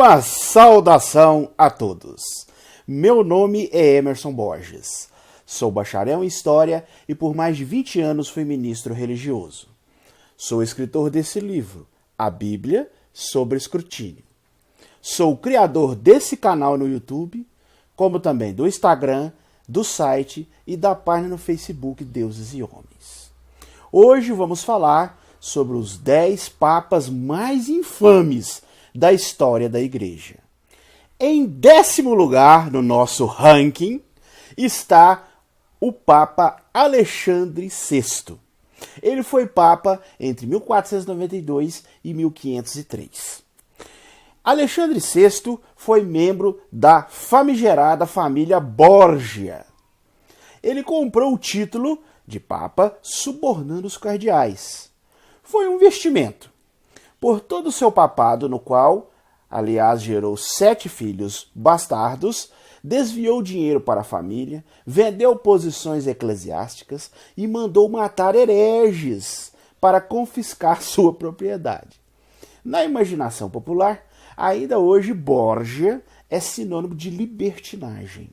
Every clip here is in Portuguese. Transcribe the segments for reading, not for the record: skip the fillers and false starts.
Uma saudação a todos. Meu nome é Emerson Borges. Sou bacharel em História e por mais de 20 anos fui ministro religioso. Sou escritor desse livro, A Bíblia sobre Escrutínio. Sou o criador desse canal no YouTube, como também do Instagram, do site e da página no Facebook Deuses e Homens. Hoje vamos falar sobre os 10 papas mais infames da história da Igreja. Em 10º lugar no nosso ranking está o Papa Alexandre VI. Ele foi Papa entre 1492 e 1503. Alexandre VI foi membro da famigerada família Borgia. Ele comprou o título de Papa subornando os cardeais. Foi um investimento. Por todo o seu papado, no qual, aliás, gerou 7 filhos bastardos, desviou dinheiro para a família, vendeu posições eclesiásticas e mandou matar hereges para confiscar sua propriedade. Na imaginação popular, ainda hoje Borgia é sinônimo de libertinagem.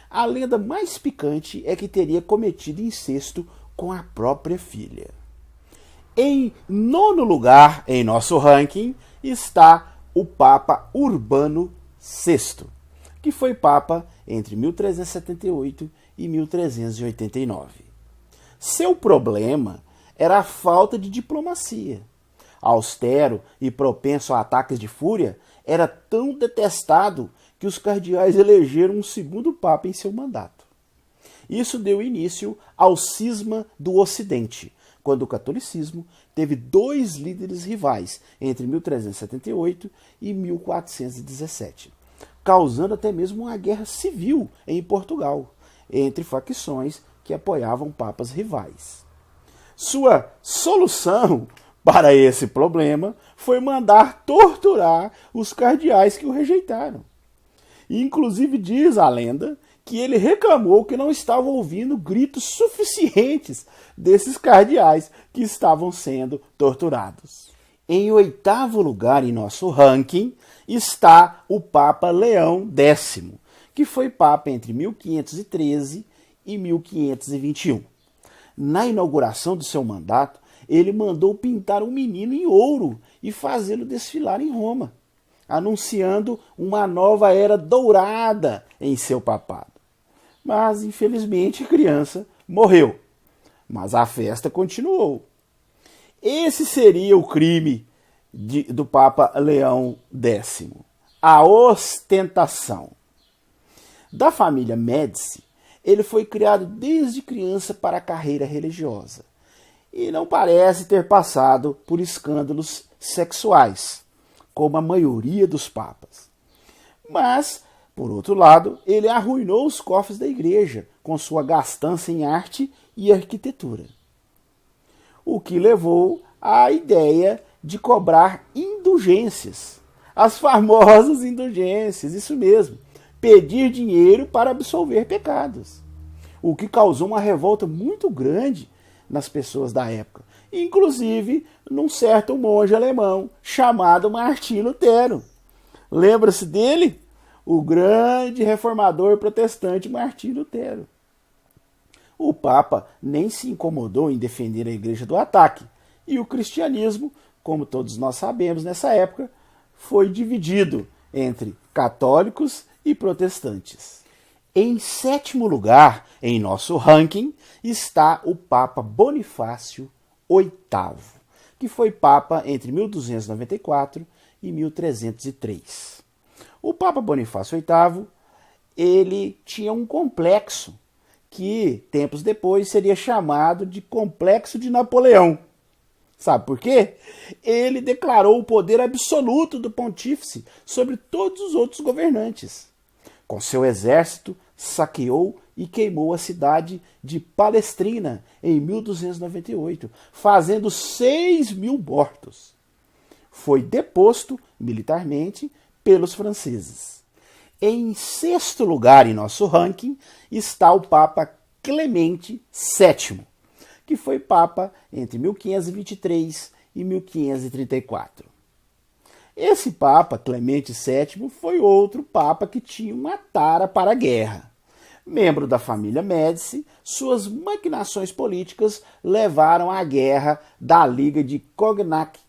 A lenda mais picante é que teria cometido incesto com a própria filha. Em 9º lugar em nosso ranking está o Papa Urbano VI, que foi Papa entre 1378 e 1389. Seu problema era a falta de diplomacia. Austero e propenso a ataques de fúria, era tão detestado que os cardeais elegeram um segundo Papa em seu mandato. Isso deu início ao cisma do Ocidente, quando o catolicismo teve 2 líderes rivais entre 1378 e 1417, causando até mesmo uma guerra civil em Portugal, entre facções que apoiavam papas rivais. Sua solução para esse problema foi mandar torturar os cardeais que o rejeitaram. Inclusive diz a lenda que ele reclamou que não estava ouvindo gritos suficientes desses cardeais que estavam sendo torturados. Em 8º lugar em nosso ranking está o Papa Leão X, que foi Papa entre 1513 e 1521. Na inauguração do seu mandato, ele mandou pintar um menino em ouro e fazê-lo desfilar em Roma, anunciando uma nova era dourada em seu papado. Mas, infelizmente, a criança morreu. Mas a festa continuou. Esse seria o crime do Papa Leão X, a ostentação. Da família Médici, ele foi criado desde criança para a carreira religiosa e não parece ter passado por escândalos sexuais, como a maioria dos papas. Mas, por outro lado, ele arruinou os cofres da igreja com sua gastança em arte e arquitetura, o que levou à ideia de cobrar indulgências, as famosas indulgências, isso mesmo, pedir dinheiro para absolver pecados, o que causou uma revolta muito grande nas pessoas da época, inclusive num certo monge alemão chamado Martim Lutero. Lembra-se dele? O grande reformador protestante Martim Lutero. O Papa nem se incomodou em defender a igreja do ataque, e o cristianismo, como todos nós sabemos nessa época, foi dividido entre católicos e protestantes. Em 7º lugar em nosso ranking está o Papa Bonifácio VIII, que foi Papa entre 1294 e 1303. O Papa Bonifácio VIII, ele tinha um complexo que, tempos depois, seria chamado de Complexo de Napoleão. Sabe por quê? Ele declarou o poder absoluto do pontífice sobre todos os outros governantes. Com seu exército, saqueou e queimou a cidade de Palestrina em 1298, fazendo 6.000 mortos. Foi deposto militarmente pelos franceses. Em 6º lugar em nosso ranking está o Papa Clemente VII, que foi Papa entre 1523 e 1534. Esse Papa, Clemente VII, foi outro Papa que tinha uma tara para a guerra. Membro da família Médici, suas maquinações políticas levaram à guerra da Liga de Cognac,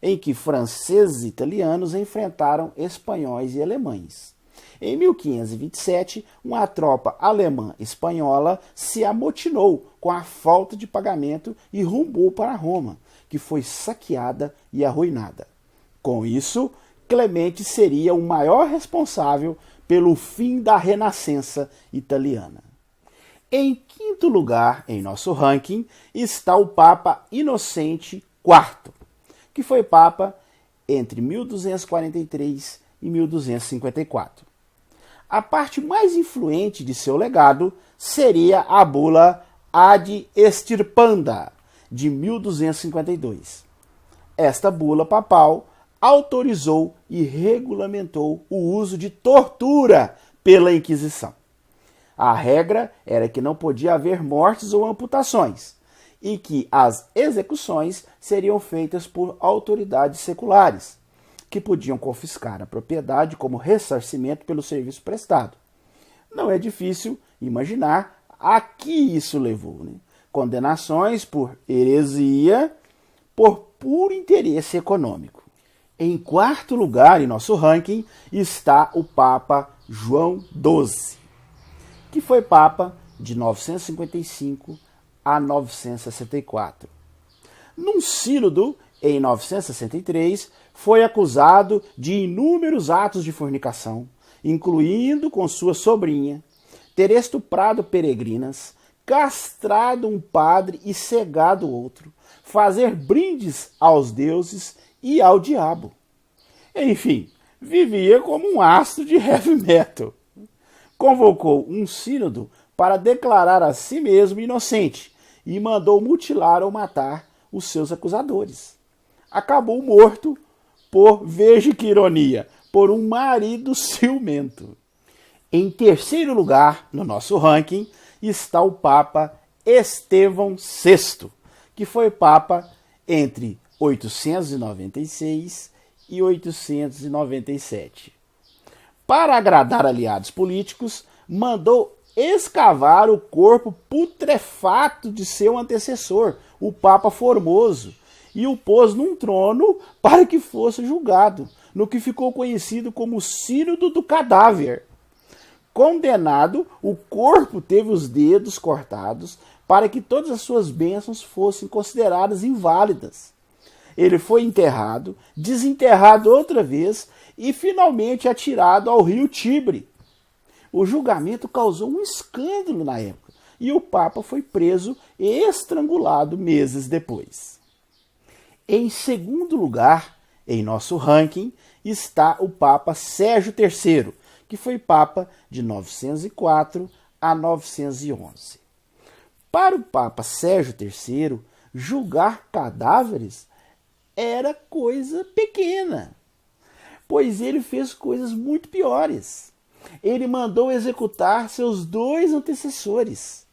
em que franceses e italianos enfrentaram espanhóis e alemães. Em 1527, uma tropa alemã-espanhola se amotinou com a falta de pagamento e rumbou para Roma, que foi saqueada e arruinada. Com isso, Clemente seria o maior responsável pelo fim da Renascença italiana. Em quinto lugar em nosso ranking está o Papa Inocente IV, que foi Papa entre 1243 e 1254. A parte mais influente de seu legado seria a bula Ad Extirpanda, de 1252. Esta bula papal autorizou e regulamentou o uso de tortura pela Inquisição. A regra era que não podia haver mortes ou amputações, e que as execuções seriam feitas por autoridades seculares, que podiam confiscar a propriedade como ressarcimento pelo serviço prestado. Não é difícil imaginar a que isso levou, né? Condenações por heresia, por puro interesse econômico. Em quarto lugar em nosso ranking está o Papa João XII, que foi Papa de 955 a 964. Num sínodo, em 963, foi acusado de inúmeros atos de fornicação, incluindo com sua sobrinha, ter estuprado peregrinas, castrado um padre e cegado outro, fazer brindes aos deuses e ao diabo. Enfim, vivia como um astro de heavy metal. Convocou um sínodo para declarar a si mesmo inocente e mandou mutilar ou matar os seus acusadores. Acabou morto por, veja que ironia, por um marido ciumento. Em terceiro lugar no nosso ranking está o Papa Estevão VI, que foi Papa entre 896 e 897. Para agradar aliados políticos, mandou escavar o corpo putrefato de seu antecessor, o Papa Formoso, e o pôs num trono para que fosse julgado, no que ficou conhecido como Sínodo do Cadáver. Condenado, o corpo teve os dedos cortados para que todas as suas bênçãos fossem consideradas inválidas. Ele foi enterrado, desenterrado outra vez e finalmente atirado ao rio Tibre. O julgamento causou um escândalo na época e o Papa foi preso e estrangulado meses depois. Em segundo lugar, em nosso ranking, está o Papa Sérgio III, que foi Papa de 904 a 911. Para o Papa Sérgio III, julgar cadáveres era coisa pequena, pois ele fez coisas muito piores. Ele mandou executar seus 2 antecessores.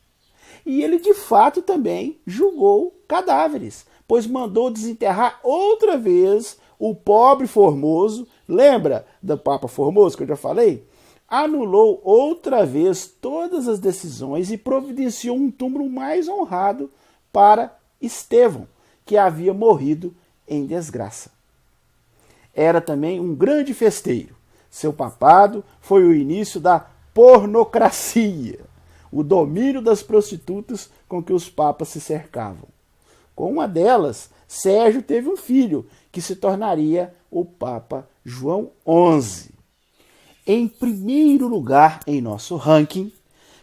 E ele, de fato, também julgou cadáveres, pois mandou desenterrar outra vez o pobre Formoso. Lembra do Papa Formoso que eu já falei? Anulou outra vez todas as decisões e providenciou um túmulo mais honrado para Estevão, que havia morrido em desgraça. Era também um grande festeiro. Seu papado foi o início da pornocracia, o domínio das prostitutas com que os papas se cercavam. Com uma delas, Sérgio teve um filho, que se tornaria o Papa João XI. Em primeiro lugar em nosso ranking,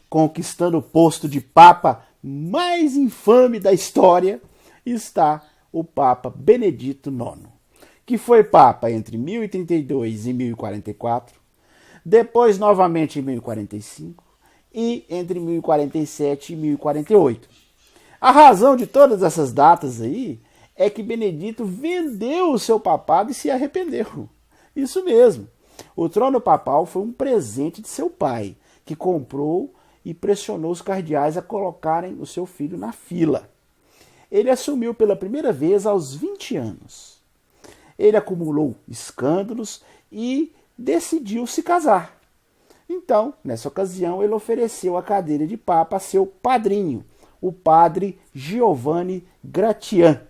conquistando o posto de Papa mais infame da história, está o Papa Benedito IX, que foi Papa entre 1032 e 1044, depois novamente em 1045 e entre 1047 e 1048. A razão de todas essas datas aí é que Benedito vendeu o seu papado e se arrependeu. Isso mesmo. O trono papal foi um presente de seu pai, que comprou e pressionou os cardeais a colocarem o seu filho na fila. Ele assumiu pela primeira vez aos 20 anos. ele acumulou escândalos e decidiu se casar. Então, nessa ocasião, ele ofereceu a cadeira de papa a seu padrinho, o padre Giovanni Gratian,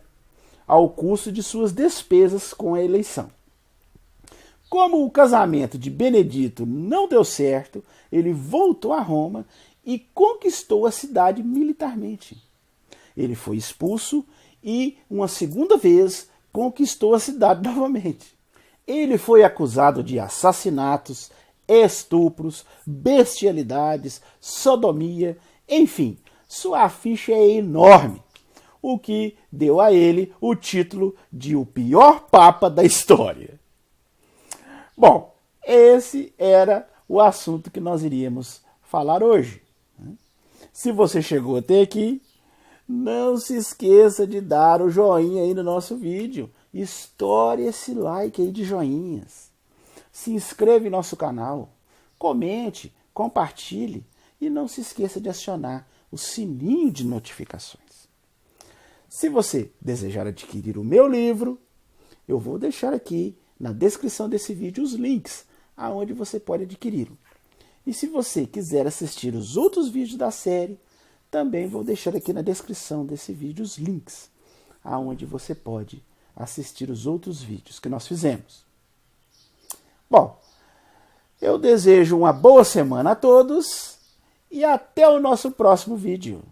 ao custo de suas despesas com a eleição. Como o casamento de Benedito não deu certo, ele voltou a Roma e conquistou a cidade militarmente. Ele foi expulso e, uma segunda vez, conquistou a cidade novamente. Ele foi acusado de assassinatos, estupros, bestialidades, sodomia, enfim, sua ficha é enorme, o que deu a ele o título de o pior papa da história. Bom, esse era o assunto que nós iríamos falar hoje. Se você chegou até aqui, não se esqueça de dar o joinha aí no nosso vídeo. Estoure esse like aí de joinhas. Se inscreva em nosso canal, comente, compartilhe e não se esqueça de acionar o sininho de notificações. Se você desejar adquirir o meu livro, eu vou deixar aqui na descrição desse vídeo os links aonde você pode adquiri-lo. E se você quiser assistir os outros vídeos da série, também vou deixar aqui na descrição desse vídeo os links aonde você pode assistir os outros vídeos que nós fizemos. Bom, eu desejo uma boa semana a todos e até o nosso próximo vídeo.